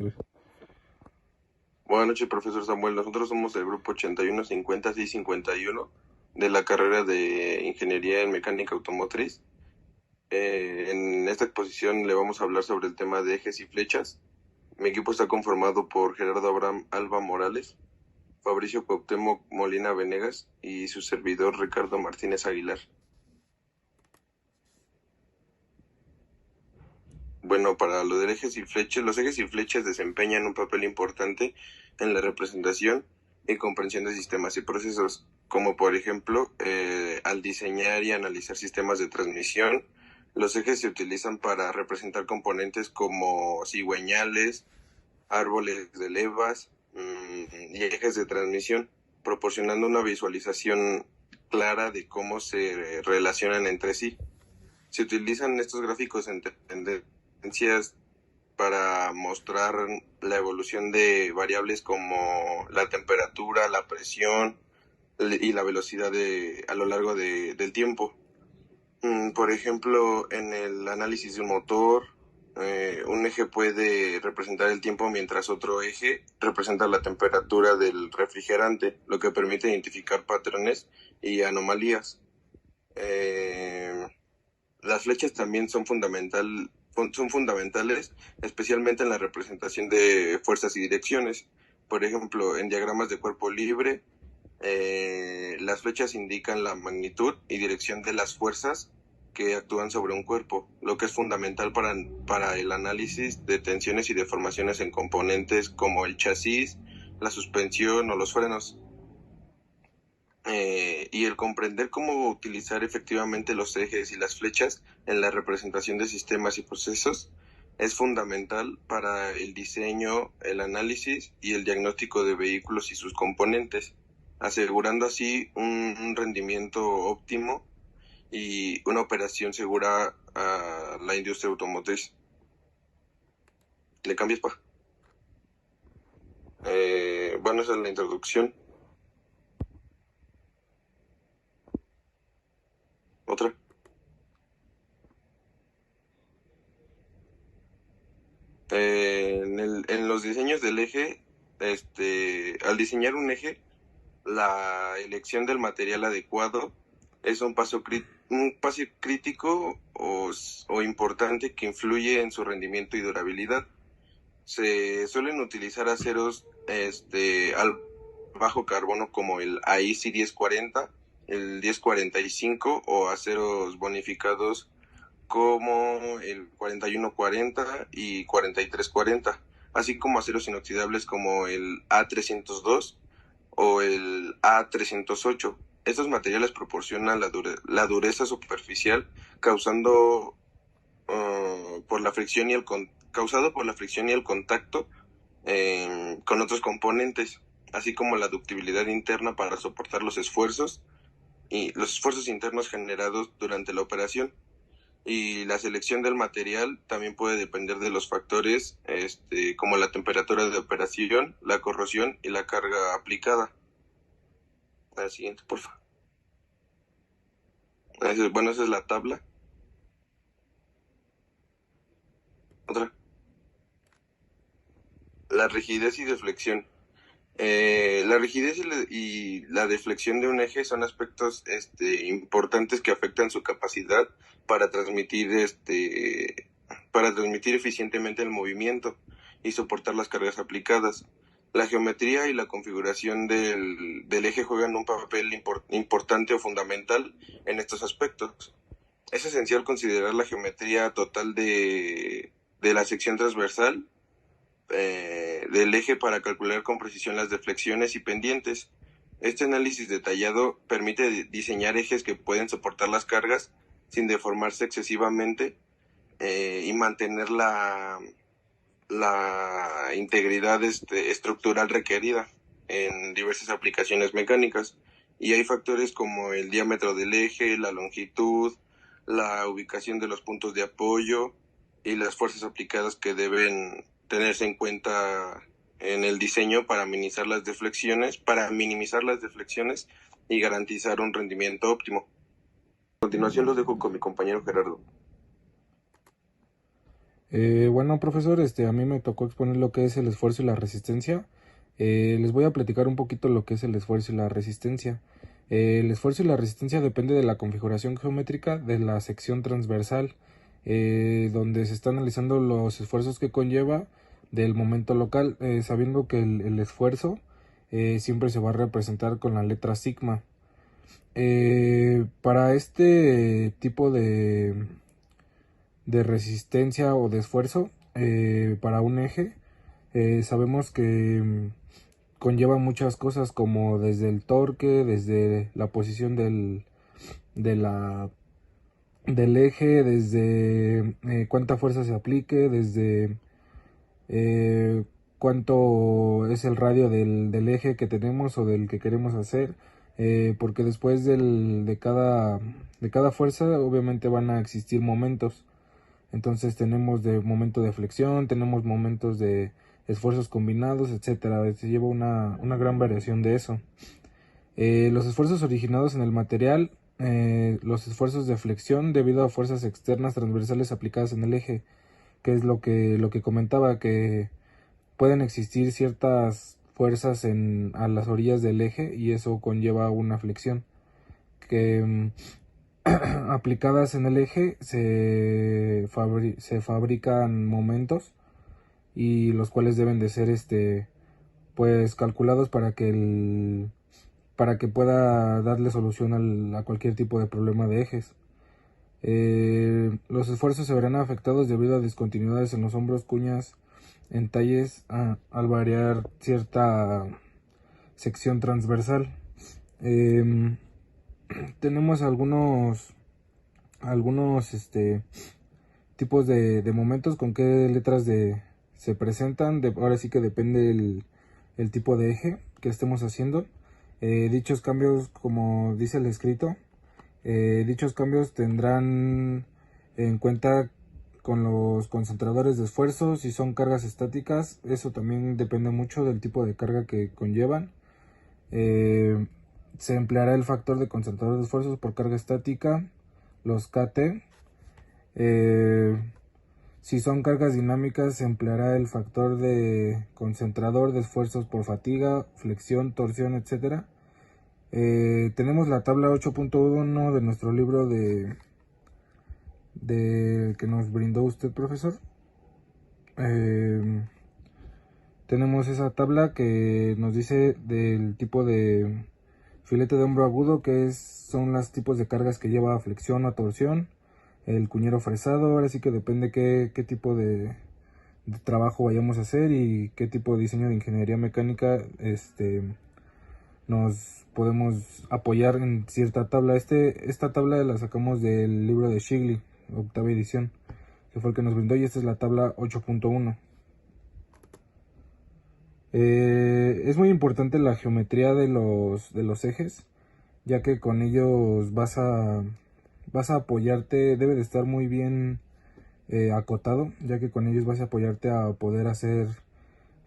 3. Buenas noches, profesor Samuel. Nosotros somos el grupo 8150-651 de la carrera de Ingeniería en Mecánica Automotriz. En esta exposición le vamos a hablar sobre el tema de ejes y flechas. Mi equipo está conformado por Gerardo Abraham Alba Morales, Fabricio Cuauhtémoc Molina Venegas y su servidor Ricardo Martínez Aguilar. Bueno, para lo de ejes y flechas, los ejes y flechas desempeñan un papel importante en la representación y comprensión de sistemas y procesos, como por ejemplo, al diseñar y analizar sistemas de transmisión, los ejes se utilizan para representar componentes como cigüeñales, árboles de levas y ejes de transmisión, proporcionando una visualización clara de cómo se relacionan entre sí. Se utilizan estos gráficos en tendencias para mostrar la evolución de variables como la temperatura, la presión y la velocidad a lo largo del tiempo. Por ejemplo, en el análisis de un motor, un eje puede representar el tiempo mientras otro eje representa la temperatura del refrigerante, lo que permite identificar patrones y anomalías. Las flechas también son fundamentales, especialmente en la representación de fuerzas y direcciones. Por ejemplo, en diagramas de cuerpo libre, las flechas indican la magnitud y dirección de las fuerzas que actúan sobre un cuerpo, lo que es fundamental para el análisis de tensiones y deformaciones en componentes como el chasis, la suspensión o los frenos. Y el comprender cómo utilizar efectivamente los ejes y las flechas en la representación de sistemas y procesos es fundamental para el diseño, el análisis y el diagnóstico de vehículos y sus componentes, asegurando así un rendimiento óptimo y una operación segura a la industria automotriz. ¿Le cambias, pa? Bueno, esa es la introducción. Otra. En los diseños del eje, al diseñar un eje, la elección del material adecuado es un paso crítico o importante que influye en su rendimiento y durabilidad. Se suelen utilizar aceros al bajo carbono como el AISI 1040, el 1045 o aceros bonificados como el 4140 y 4340, así como aceros inoxidables como el A302 o el A308. Estos materiales proporcionan la dureza superficial causado por la fricción y el contacto con otros componentes, así como la ductibilidad interna para soportar los esfuerzos internos generados durante la operación. Y la selección del material también puede depender de los factores como la temperatura de operación, la corrosión y la carga aplicada. La siguiente, por favor. Bueno, esa es la tabla. Otra. La rigidez y deflexión. La rigidez y la deflexión de un eje son aspectos importantes que afectan su capacidad para transmitir eficientemente el movimiento y soportar las cargas aplicadas. La geometría y la configuración del eje juegan un papel importante o fundamental en estos aspectos. Es esencial considerar la geometría total de la sección transversal del eje para calcular con precisión las deflexiones y pendientes. Este análisis detallado permite diseñar ejes que pueden soportar las cargas sin deformarse excesivamente y mantener la integridad estructural requerida en diversas aplicaciones mecánicas. Y hay factores como el diámetro del eje, la longitud, la ubicación de los puntos de apoyo y las fuerzas aplicadas que deben tenerse en cuenta en el diseño para minimizar las deflexiones y garantizar un rendimiento óptimo. A continuación los dejo con mi compañero Gerardo. Bueno, profesor, a mí me tocó exponer lo que es el esfuerzo y la resistencia. Les voy a platicar un poquito lo que es el esfuerzo y la resistencia. El esfuerzo y la resistencia depende de la configuración geométrica de la sección transversal, donde se está analizando los esfuerzos que conlleva del momento local, sabiendo que el esfuerzo siempre se va a representar con la letra sigma. Para este tipo de resistencia o de esfuerzo para un eje, sabemos que conlleva muchas cosas como desde el torque, desde la posición de la, del eje, desde cuánta fuerza se aplique, desde eh, cuánto es el radio del eje que tenemos o del que queremos hacer, porque después de cada fuerza obviamente van a existir momentos. Entonces tenemos de momento de flexión, tenemos momentos de esfuerzos combinados, etcétera. Se lleva una gran variación de eso. Los esfuerzos originados en el material, los esfuerzos de flexión debido a fuerzas externas transversales aplicadas en el eje, que es lo que comentaba, que pueden existir ciertas fuerzas a las orillas del eje y eso conlleva una flexión que aplicadas en el eje se fabrican momentos y los cuales deben de ser pues calculados para que pueda darle solución a cualquier tipo de problema de ejes. Los esfuerzos se verán afectados debido a discontinuidades en los hombros, cuñas, entalles al variar cierta sección transversal. Tenemos algunos tipos de momentos con qué letras se presentan. Ahora sí que depende el tipo de eje que estemos haciendo. Dichos cambios, como dice el escrito, dichos cambios tendrán en cuenta con los concentradores de esfuerzo. Si son cargas estáticas, eso también depende mucho del tipo de carga que conllevan. Se empleará el factor de concentrador de esfuerzos por carga estática, los KT. Si son cargas dinámicas, se empleará el factor de concentrador de esfuerzos por fatiga, flexión, torsión, etc. Tenemos la tabla 8.1 de nuestro libro de que nos brindó usted, profesor. Tenemos esa tabla que nos dice del tipo de filete de hombro agudo, son los tipos de cargas que lleva flexión o torsión. El cuñero fresado, ahora sí que depende qué tipo de trabajo vayamos a hacer y qué tipo de diseño de ingeniería mecánica nos podemos apoyar en cierta tabla. Esta tabla la sacamos del libro de Shigley, octava edición, que fue el que nos brindó, y esta es la tabla 8.1. Es muy importante la geometría de los ejes, ya que con ellos vas a apoyarte. Debe de estar muy bien acotado, ya que con ellos vas a apoyarte a poder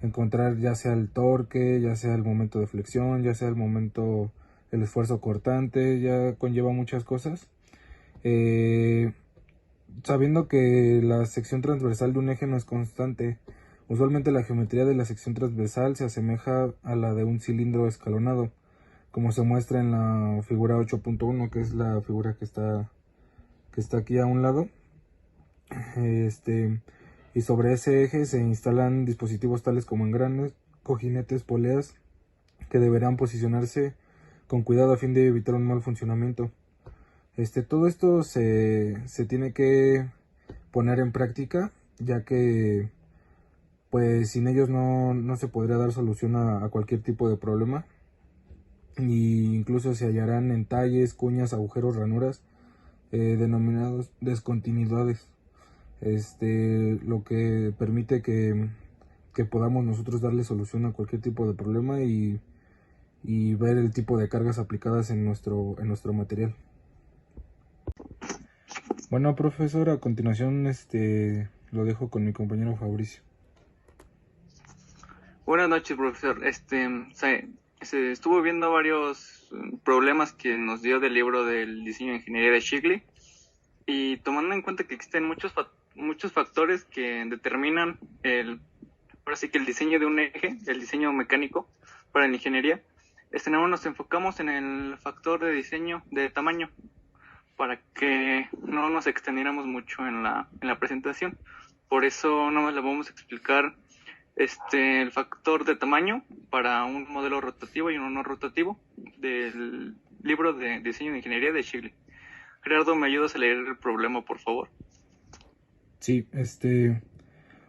encontrar ya sea el torque, ya sea el momento de flexión, ya sea el esfuerzo cortante, ya conlleva muchas cosas. Sabiendo que la sección transversal de un eje no es constante, usualmente la geometría de la sección transversal se asemeja a la de un cilindro escalonado, como se muestra en la figura 8.1, que es la figura que está aquí a un lado. Y sobre ese eje se instalan dispositivos tales como engranes, cojinetes, poleas, que deberán posicionarse con cuidado a fin de evitar un mal funcionamiento. Todo esto se tiene que poner en práctica, ya que pues sin ellos no se podría dar solución a cualquier tipo de problema, y incluso se hallarán entalles, cuñas, agujeros, ranuras, denominados descontinuidades, lo que permite que podamos nosotros darle solución a cualquier tipo de problema y ver el tipo de cargas aplicadas en nuestro material. Bueno, profesor, a continuación lo dejo con mi compañero Fabricio. Buenas noches, profesor. Se estuvo viendo varios problemas que nos dio del libro del diseño de ingeniería de Shigley, y tomando en cuenta que existen muchos muchos factores que determinan ahora sí que el diseño de un eje, el diseño mecánico para la ingeniería. Nada más nos enfocamos en el factor de diseño de tamaño para que no nos extendiéramos mucho en la presentación. Por eso no le vamos a explicar el factor de tamaño para un modelo rotativo y uno no rotativo del libro de diseño de ingeniería de Shigley. Gerardo, ¿me ayudas a leer el problema, por favor? Sí,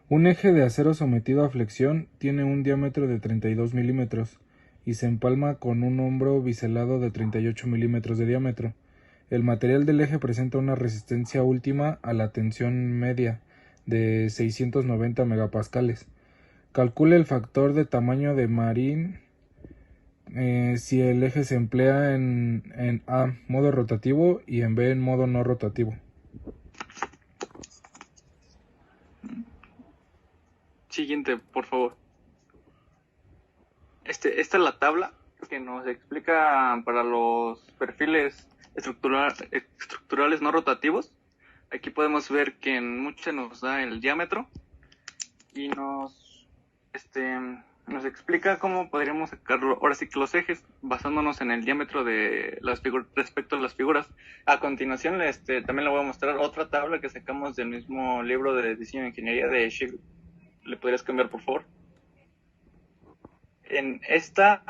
un eje de acero sometido a flexión tiene un diámetro de 32 milímetros y se empalma con un hombro biselado de 38 milímetros de diámetro. El material del eje presenta una resistencia última a la tensión media de 690 megapascales. Calcule el factor de tamaño de Marin si el eje se emplea en A, modo rotativo, y en B, en modo no rotativo. Siguiente, por favor. Esta es la tabla que nos explica para los perfiles estructurales no rotativos. Aquí podemos ver que en muchos nos da el diámetro y nos explica cómo podríamos sacarlo. Ahora sí que los ejes, basándonos en el diámetro de las figuras respecto a las figuras. A continuación, también le voy a mostrar otra tabla que sacamos del mismo libro de diseño de ingeniería de Shigley. ¿Le podrías cambiar, por favor? En esta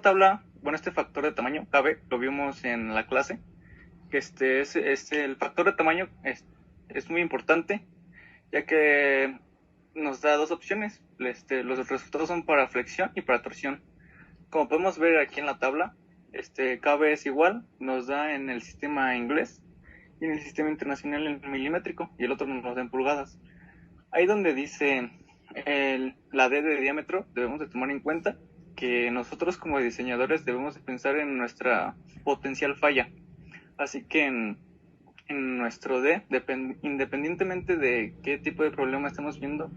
tabla, bueno, este factor de tamaño, KB, lo vimos en la clase, que el factor de tamaño es muy importante, ya que nos da dos opciones. Los resultados son para flexión y para torsión. Como podemos ver aquí en la tabla, KB es igual, nos da en el sistema inglés y en el sistema internacional en milimétrico, y el otro nos da en pulgadas. Ahí donde dice la D de diámetro, debemos de tomar en cuenta que nosotros como diseñadores debemos de pensar en nuestra potencial falla. Así que en nuestro D, independientemente de qué tipo de problema estamos viendo,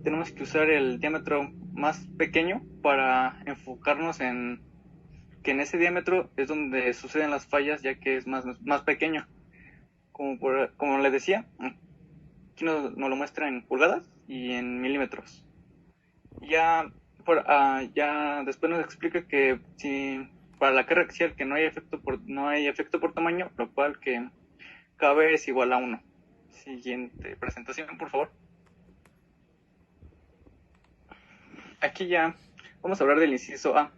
tenemos que usar el diámetro más pequeño para enfocarnos en que en ese diámetro es donde suceden las fallas, ya que es más pequeño. Como les decía, aquí nos lo muestra en pulgadas y en milímetros. Ya después nos explica que si para la carga axial que no hay efecto por tamaño, lo cual que KB es igual a 1. Siguiente presentación, por favor. Aquí ya vamos a hablar del inciso A,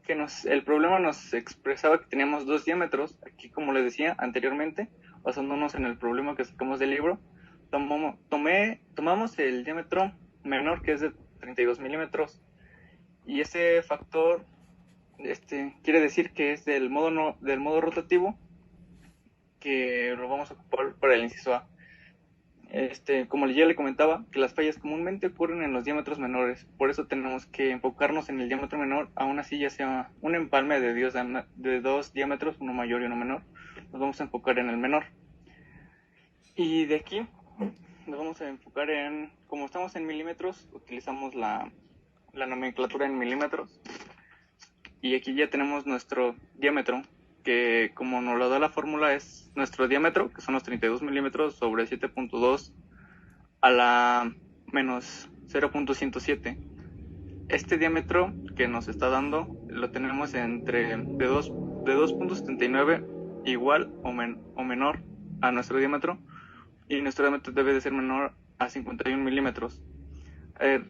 que el problema nos expresaba que teníamos dos diámetros. Aquí, como les decía anteriormente, basándonos en el problema que sacamos del libro, tomamos el diámetro menor, que es de 32 milímetros, y ese factor quiere decir que es del modo rotativo, que lo vamos a ocupar para el inciso A. Como ya le comentaba, que las fallas comúnmente ocurren en los diámetros menores, por eso tenemos que enfocarnos en el diámetro menor, aún así ya sea un empalme de dos diámetros, uno mayor y uno menor, nos vamos a enfocar en el menor. Y de aquí nos vamos a enfocar como estamos en milímetros, utilizamos la nomenclatura en milímetros, y aquí ya tenemos nuestro diámetro, que como nos lo da la fórmula es nuestro diámetro, que son los 32 milímetros sobre 7.2 a la menos 0.107. Este diámetro que nos está dando lo tenemos de 2.79 igual o menor a nuestro diámetro, y nuestro diámetro debe de ser menor a 51 milímetros.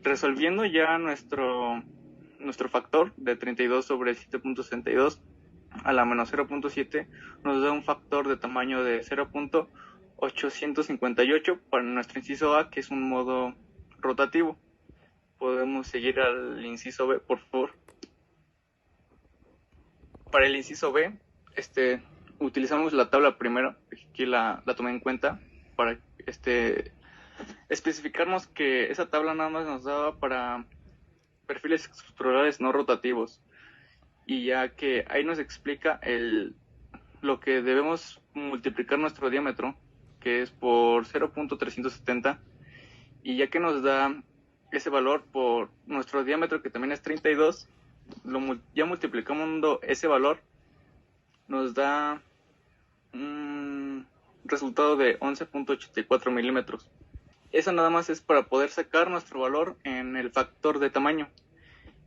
Resolviendo ya nuestro factor de 32 sobre 7.62 a la menos 0.7 nos da un factor de tamaño de 0.858 para nuestro inciso A, que es un modo rotativo. Podemos seguir al inciso B, por favor. Para el inciso B, utilizamos la tabla primero, aquí la tomé en cuenta para especificarnos que esa tabla nada más nos daba para perfiles estructurales no rotativos, y ya que ahí nos explica lo que debemos multiplicar nuestro diámetro, que es por 0.370, y ya que nos da ese valor por nuestro diámetro, que también es 32, ya multiplicando ese valor, nos da un resultado de 11.84 milímetros. Eso nada más es para poder sacar nuestro valor en el factor de tamaño.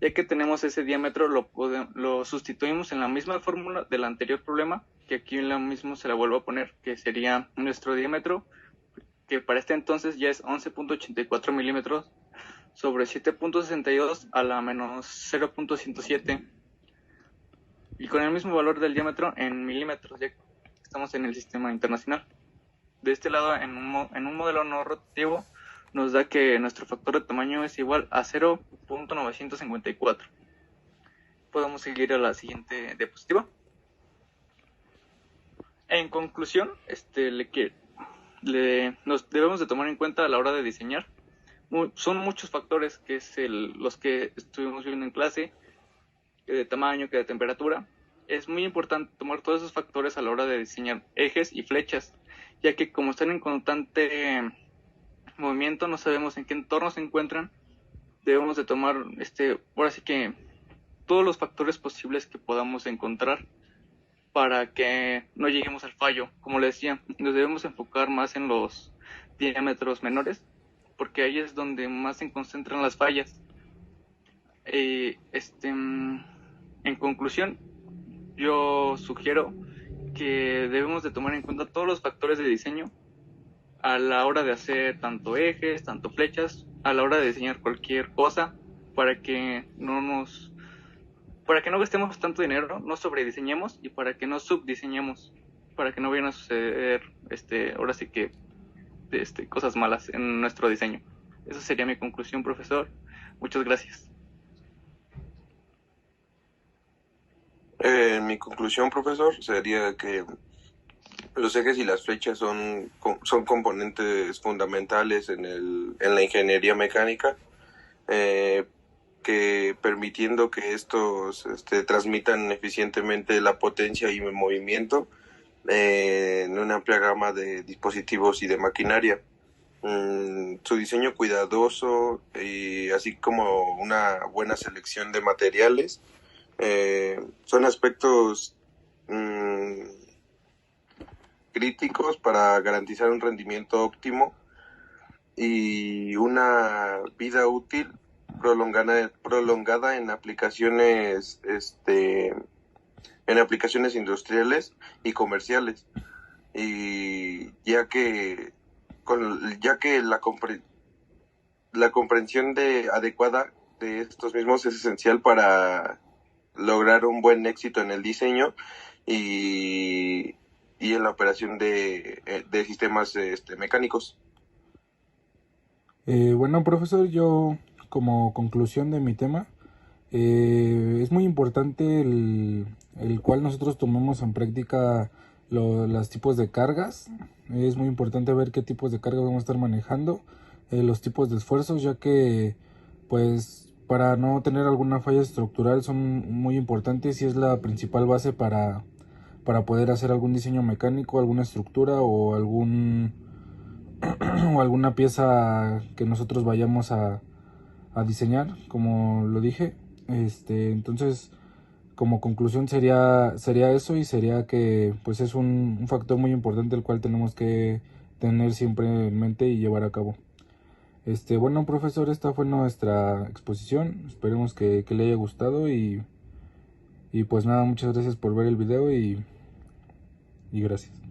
Ya que tenemos ese diámetro, lo sustituimos en la misma fórmula del anterior problema, que aquí en lo mismo se la vuelvo a poner, que sería nuestro diámetro, que para este entonces ya es 11.84 milímetros sobre 7.62 a la menos 0.107, y con el mismo valor del diámetro en milímetros, ya que estamos en el sistema internacional. De este lado, en un modelo no rotativo, nos da que nuestro factor de tamaño es igual a 0.954. Podemos seguir a la siguiente diapositiva. En conclusión, nos debemos de tomar en cuenta a la hora de diseñar. Son muchos factores, que es los que estuvimos viendo en clase, que de tamaño, que de temperatura. Es muy importante tomar todos esos factores a la hora de diseñar ejes y flechas, ya que como están en constante movimiento, no sabemos en qué entorno se encuentran. Debemos de tomar ahora sí que todos los factores posibles que podamos encontrar para que no lleguemos al fallo. Como les decía, nos debemos enfocar más en los diámetros menores, porque ahí es donde más se concentran las fallas. En conclusión, yo sugiero que debemos de tomar en cuenta todos los factores de diseño a la hora de hacer tanto ejes, tanto flechas, a la hora de diseñar cualquier cosa, para que no gastemos tanto dinero, no sobrediseñemos, y para que no subdiseñemos, para que no vayan a suceder ahora sí que cosas malas en nuestro diseño. Esa sería mi conclusión, profesor. Muchas gracias. Mi conclusión, profesor, sería que los ejes y las flechas son componentes fundamentales en la ingeniería mecánica, que permitiendo que estos transmitan eficientemente la potencia y el movimiento en una amplia gama de dispositivos y de maquinaria. Su diseño cuidadoso y así como una buena selección de materiales son aspectos críticos para garantizar un rendimiento óptimo y una vida útil prolongada en aplicaciones industriales y comerciales, y ya que la comprensión adecuada de estos mismos es esencial para lograr un buen éxito en el diseño y en la operación de sistemas mecánicos. Bueno, profesor, yo como conclusión de mi tema, es muy importante el cual nosotros tomemos en práctica los tipos de cargas. Es muy importante ver qué tipos de carga vamos a estar manejando, los tipos de esfuerzos, ya que pues para no tener alguna falla estructural son muy importantes y es la principal base para poder hacer algún diseño mecánico, alguna estructura o o alguna pieza que nosotros vayamos a diseñar, como lo dije. Entonces, como conclusión sería eso, y sería que pues es un factor muy importante el cual tenemos que tener siempre en mente y llevar a cabo. Bueno, profesor, esta fue nuestra exposición. Esperemos que le haya gustado y pues nada, muchas gracias por ver el video y gracias.